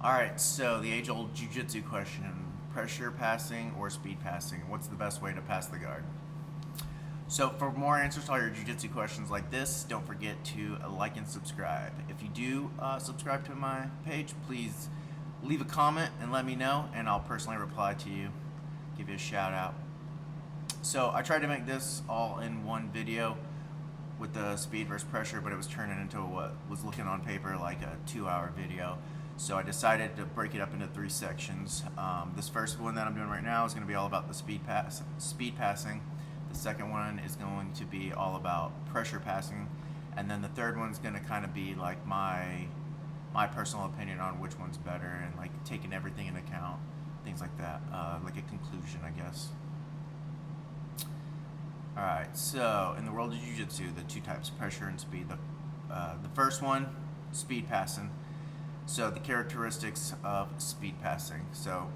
Alright, so the age-old jiu-jitsu question, pressure passing or speed passing? What's the best way to pass the guard? So for more answers to all your jiu-jitsu questions like this, don't forget to like and subscribe. If you do subscribe to my page, please leave a comment and let me know, and I'll personally reply to you, give you a shout out. So I tried to make this all in one video with the speed versus pressure, but it was turning into what was looking on paper like a 2-hour video. So I decided to break it up into 3 sections. This first one that I'm doing right now is going to be all about the speed passing. The second one is going to be all about pressure passing, and then the third one's going to kind of be like my personal opinion on which one's better, and like taking everything into account, things like that, like a conclusion, I guess. Alright, so in the world of jiu-jitsu, the 2 types, pressure and speed. The first one, speed passing. So the characteristics of speed passing. So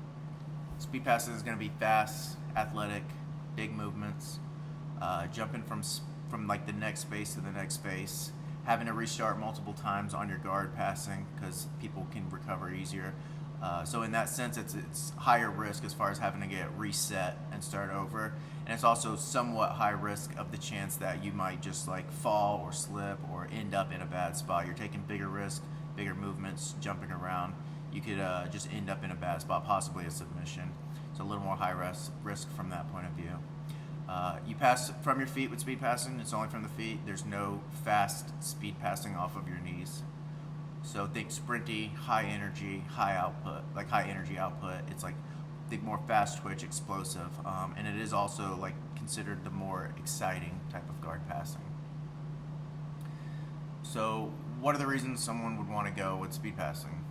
speed passing is going to be fast, athletic, big movements, jumping from like the next space to the next space, having to restart multiple times on your guard passing because people can recover easier. So in that sense, it's higher risk as far as having to get reset and start over, and it's also somewhat high risk of the chance that you might just like fall or slip or end up in a bad spot. You're taking bigger risk, bigger movements, jumping around. You could just end up in a bad spot, possibly a submission. So a little more high risk from that point of view. You pass from your feet with speed passing. It's only from the feet. There's no fast speed passing off of your knees. So think sprinty, high energy, high output, like high energy output. It's like think more fast twitch, explosive, and it is also like considered the more exciting type of guard passing. So what are the reasons someone would want to go with speed passing?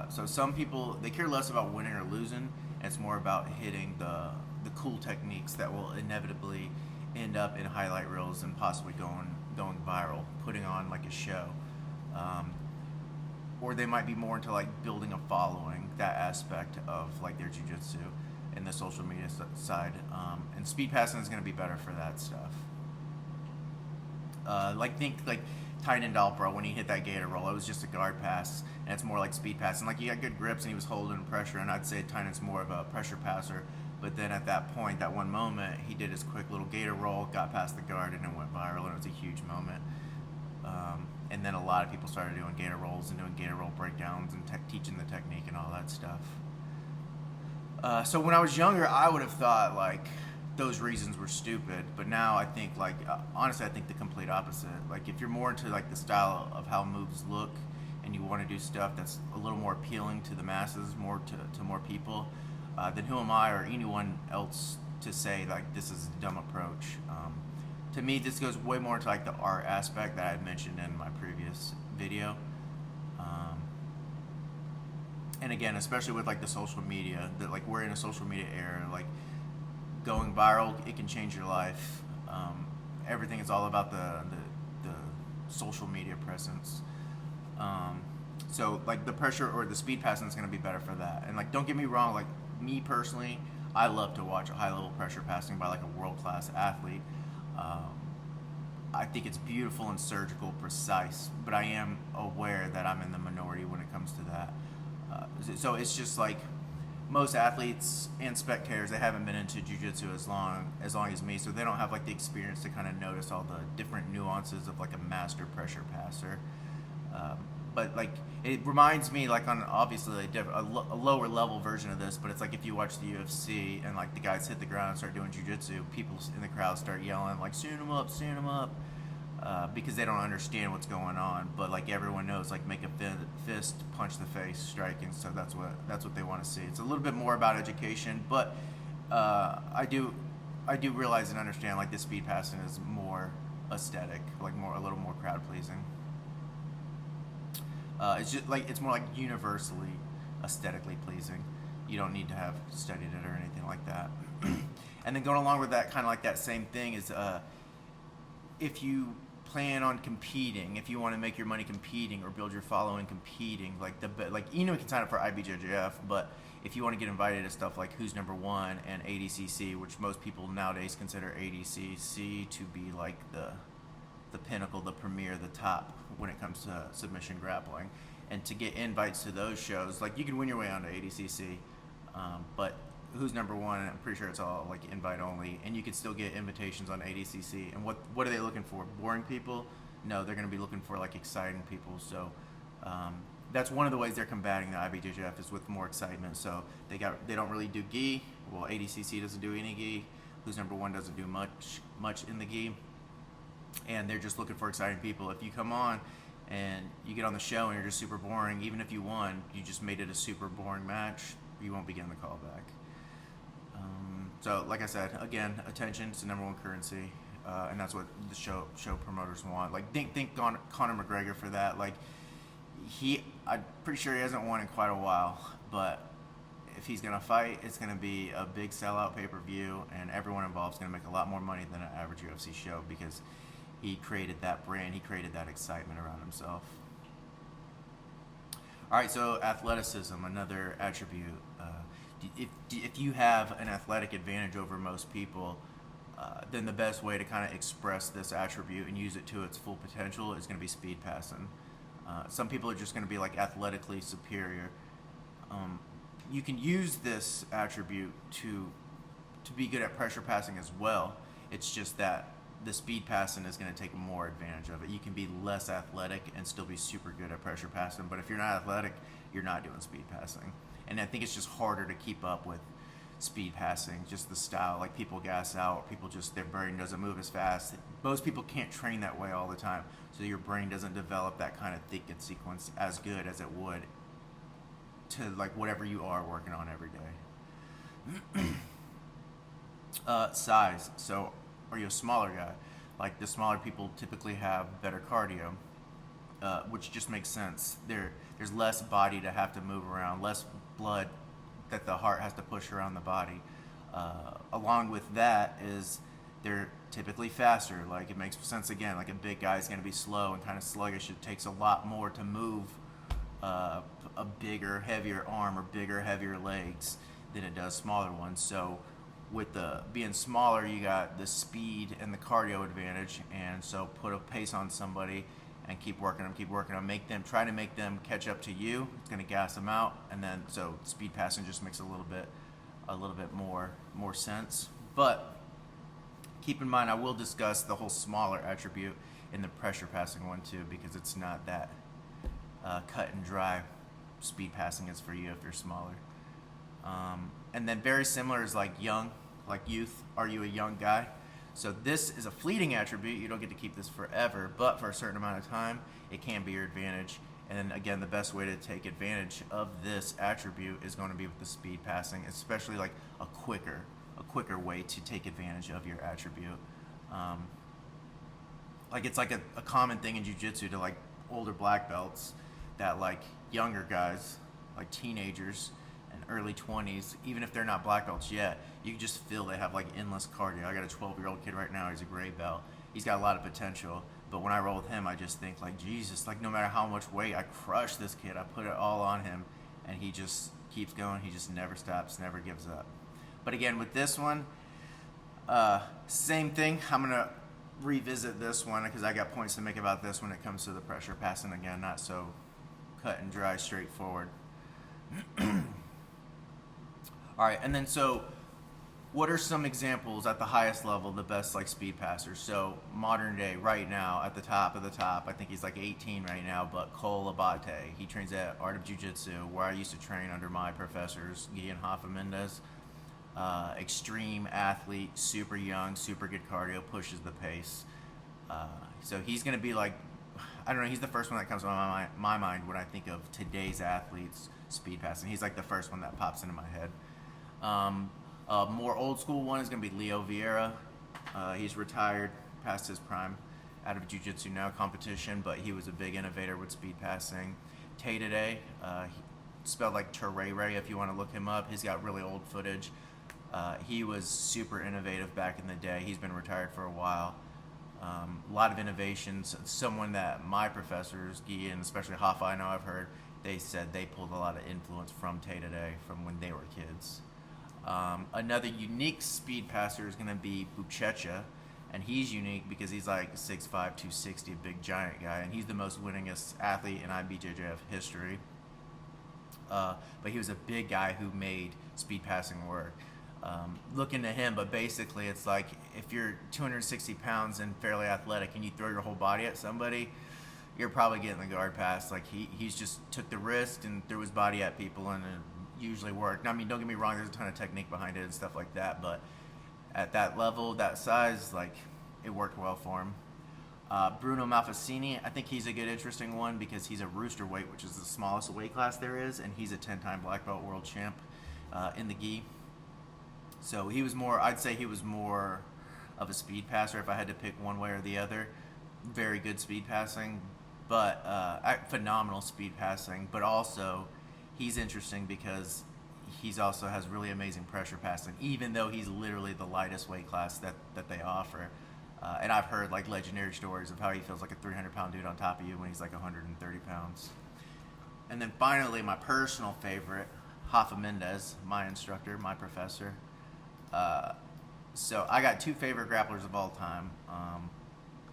So some people, they care less about winning or losing. It's more about hitting the cool techniques that will inevitably end up in highlight reels and possibly going viral, putting on like a show. Or they might be more into like building a following, that aspect of like their jiu-jitsu and the social media side. And speed passing is going to be better for that stuff. Think like Tynan Dalpro, when he hit that gator roll, it was just a guard pass, and it's more like speed passing. Like he got good grips and he was holding pressure, and I'd say Tynan's more of a pressure passer. But then at that point, that one moment, he did his quick little gator roll, got past the guard, and it went viral, and it was a huge moment. And then a lot of people started doing gator rolls and doing gator roll breakdowns and teaching the technique and all that stuff. So when I was younger, I would have thought like those reasons were stupid, but now I think like honestly, I think the complete opposite. Like if you're more into like the style of how moves look, and you want to do stuff that's a little more appealing to the masses, more to more people, then who am I or anyone else to say like this is a dumb approach? To me, this goes way more into like the art aspect that I had mentioned in my previous video. And again, especially with like the social media, that like we're in a social media era, like going viral, it can change your life. Everything is all about the social media presence. So like the pressure or the speed passing is going to be better for that. And like don't get me wrong, like me personally, I love to watch a high level pressure passing by like a world class athlete. I think it's beautiful and surgical, precise, but I am aware that I'm in the minority when it comes to that. So it's just like most athletes and spectators, they haven't been into jiu-jitsu as long as me, so they don't have like the experience to kind of notice all the different nuances of like a master pressure passer. But like it reminds me like on obviously a lower level version of this, but it's like if you watch the UFC and like the guys hit the ground and start doing jiu-jitsu, people in the crowd start yelling like stand him up, because they don't understand what's going on. But like everyone knows, like make a fist, punch the face, striking. So that's what they want to see. It's a little bit more about education, but I do realize and understand like the speed passing is more aesthetic, like a little more crowd pleasing. It's just like it's more like universally aesthetically pleasing. You don't need to have studied it or anything like that. And then going along with that, kind of like that same thing is if you plan on competing, if you want to make your money competing or build your following competing, like you can sign up for IBJJF, but if you want to get invited to stuff like Who's Number One and ADCC, which most people nowadays consider ADCC to be like the pinnacle, the premier, the top when it comes to submission grappling. And to get invites to those shows, like you can win your way onto ADCC, but who's number one? I'm pretty sure it's all like invite only, and you can still get invitations on ADCC. And what are they looking for? Boring people? No, they're going to be looking for like exciting people. So that's one of the ways they're combating the IBJJF is with more excitement. So they don't really do gi. Well, ADCC doesn't do any gi. Who's number one doesn't do much in the gi, and they're just looking for exciting people. If you come on and you get on the show and you're just super boring, even if you won, you just made it a super boring match, you won't be getting the call back. So like I said, again, attention is the number one currency, and that's what the show promoters want. Like think Conor McGregor for that. Like I'm pretty sure he hasn't won in quite a while, but if he's gonna fight, it's gonna be a big sellout pay-per-view, and everyone involved is gonna make a lot more money than an average UFC show because he created that brand, he created that excitement around himself. All right, so athleticism, another attribute. If you have an athletic advantage over most people, then the best way to kind of express this attribute and use it to its full potential is going to be speed passing. Some people are just going to be like athletically superior. You can use this attribute to be good at pressure passing as well. It's just that the speed passing is going to take more advantage of it. You can be less athletic and still be super good at pressure passing, but if you're not athletic, you're not doing speed passing. And I think it's just harder to keep up with speed passing, just the style. Like people gas out, people just, their brain doesn't move as fast. Most people can't train that way all the time, so your brain doesn't develop that kind of think and sequence as good as it would to like whatever you are working on every day. Size. So are you a smaller guy? Like the smaller people typically have better cardio, which just makes sense. There's less body to have to move around, less blood that the heart has to push around the body. Along with that is they're typically faster. Like it makes sense again, like a big guy is going to be slow and kind of sluggish. It takes a lot more to move a bigger, heavier arm or bigger, heavier legs than it does smaller ones. So with the being smaller, you got the speed and the cardio advantage, and so put a pace on somebody and keep working them, try to make them catch up to you. It's going to gas them out, and then so speed passing just makes a little bit more sense. But keep in mind, I will discuss the whole smaller attribute in the pressure passing one too, because it's not that cut and dry. Speed passing is for you if you're smaller. And then very similar is like youth. Are you a young guy? So this is a fleeting attribute. You don't get to keep this forever, but for a certain amount of time, it can be your advantage. And then again, the best way to take advantage of this attribute is going to be with the speed passing, especially like a quicker way to take advantage of your attribute. Like it's like a common thing in jiu-jitsu to like older black belts that like younger guys, like teenagers and early 20s, even if they're not black belts yet, you can just feel they have like endless cardio. I got a 12-year-old kid right now, he's a gray belt. He's got a lot of potential, but when I roll with him, I just think like, Jesus, like no matter how much weight, I crush this kid, I put it all on him, and he just keeps going, he just never stops, never gives up. But again, with this one, same thing. I'm gonna revisit this one because I got points to make about this when it comes to the pressure passing. Again, not so cut and dry, straightforward. All right, and then so what are some examples at the highest level, the best like speed passers? So modern day, right now, at the top of the top, I think he's like 18 right now, but Cole Abate, he trains at Art of Jiu-Jitsu, where I used to train under my professors, Guy and Hoffa Mendez. Extreme athlete, super young, super good cardio, pushes the pace. So he's going to be like, I don't know, he's the first one that comes to my mind when I think of today's athletes speed passing. He's like the first one that pops into my head. More old school one is going to be Leo Vieira. He's retired, past his prime, out of jiu-jitsu now competition, but he was a big innovator with speed passing. Tay today, spelled like Terere if you want to look him up. He's got really old footage. He was super innovative back in the day. He's been retired for a while. A lot of innovations. Someone that my professors, Guy and especially Hoffa, I know I've heard, they said they pulled a lot of influence from Tay today from when they were kids. Another unique speed passer is going to be Buchecha, And he's unique because he's like 6'5", 260, a big giant guy, and he's the most winningest athlete in IBJJF history. But he was a big guy who made speed passing work. Look into him, but basically it's like if you're 260 pounds and fairly athletic and you throw your whole body at somebody, you're probably getting the guard pass. Like he's just took the risk and threw his body at people, and it usually worked. Now, I mean, don't get me wrong, there's a ton of technique behind it and stuff like that, but at that level, that size, like, it worked well for him. Bruno Malfacini, I think he's a good, interesting one because he's a rooster weight, which is the smallest weight class there is, and he's a 10-time black belt world champ in the gi. So he was more, I'd say he was more of a speed passer if I had to pick one way or the other. Very good speed passing, but phenomenal speed passing, but also he's interesting because he's also has really amazing pressure passing, even though he's literally the lightest weight class that they offer. And I've heard like legendary stories of how he feels like a 300-pound dude on top of you when he's like 130 pounds. And then finally, my personal favorite, Rafa Mendez, my instructor, my professor. So I got two favorite grapplers of all time.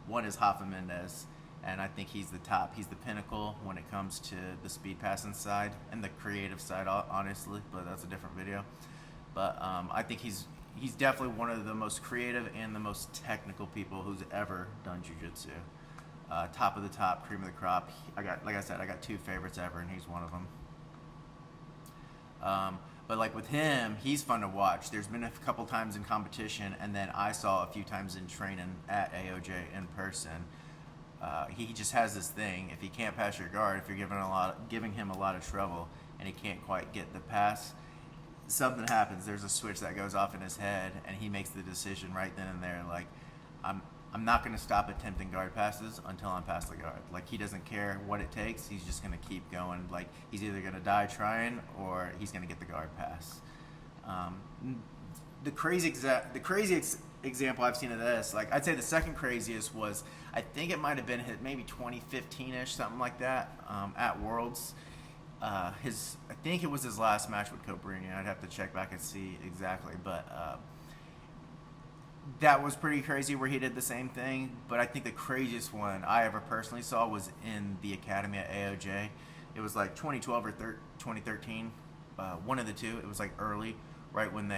One is Rafa Mendez, and I think he's the top. He's the pinnacle when it comes to the speed passing side and the creative side, honestly, but that's a different video. But I think he's definitely one of the most creative and the most technical people who's ever done jiu-jitsu. Top of the top, cream of the crop. Like I said, I got two favorites ever, and he's one of them. But like with him, he's fun to watch. There's been a couple times in competition, and then I saw a few times in training at AOJ in person. He just has this thing. If he can't pass your guard, if you're giving him a lot of trouble, and he can't quite get the pass, something happens. There's a switch that goes off in his head, and he makes the decision right then and there. Like, I'm not going to stop attempting guard passes until I'm past the guard. Like, he doesn't care what it takes. He's just going to keep going. Like, he's either going to die trying or he's going to get the guard pass. The crazy example I've seen of this, like, I'd say the second craziest was, I think it might have been maybe 2015-ish, something like that, at Worlds. I think it was his last match with Cobrini. I'd have to check back and see exactly, but that was pretty crazy where he did the same thing. But I think the craziest one I ever personally saw was in the academy at AOJ. It was like 2012 or 2013, one of the two. It was like early, right when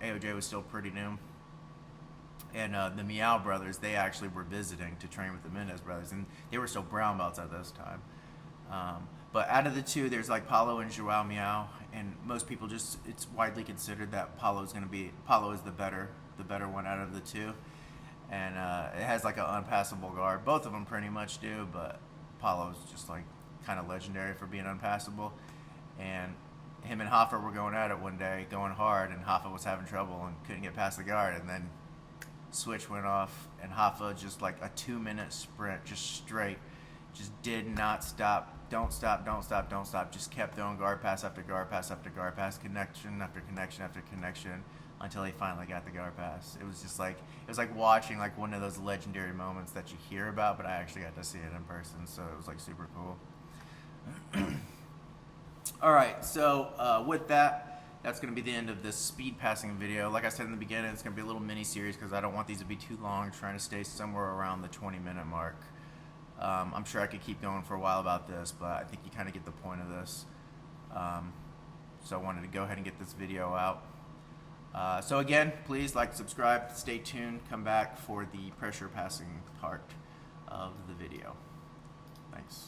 AOJ was still pretty new. And the Meow brothers, they actually were visiting to train with the Mendez brothers, and they were still brown belts at this time. But out of the two, there's like Paulo and Joao Meow, and most people it's widely considered that Paulo is the better one out of the two. And it has like an unpassable guard. Both of them pretty much do, but Paulo's just like kind of legendary for being unpassable. And him and Rafa were going at it one day, going hard, and Rafa was having trouble and couldn't get past the guard, and then switch went off, and Rafa just like a 2-minute sprint, just straight, just did not stop. Don't stop. Just kept throwing guard pass after guard pass after guard pass, connection after connection after connection, until he finally got the guard pass. It was like watching like one of those legendary moments that you hear about, but I actually got to see it in person, so it was like super cool. All right, so with that, that's going to be the end of this speed passing video. Like I said in the beginning, it's going to be a little mini series because I don't want these to be too long, trying to stay somewhere around the 20-minute mark. I'm sure I could keep going for a while about this, but I think you kind of get the point of this. So I wanted to go ahead and get this video out. So again, please like, subscribe, stay tuned, come back for the pressure passing part of the video. Thanks.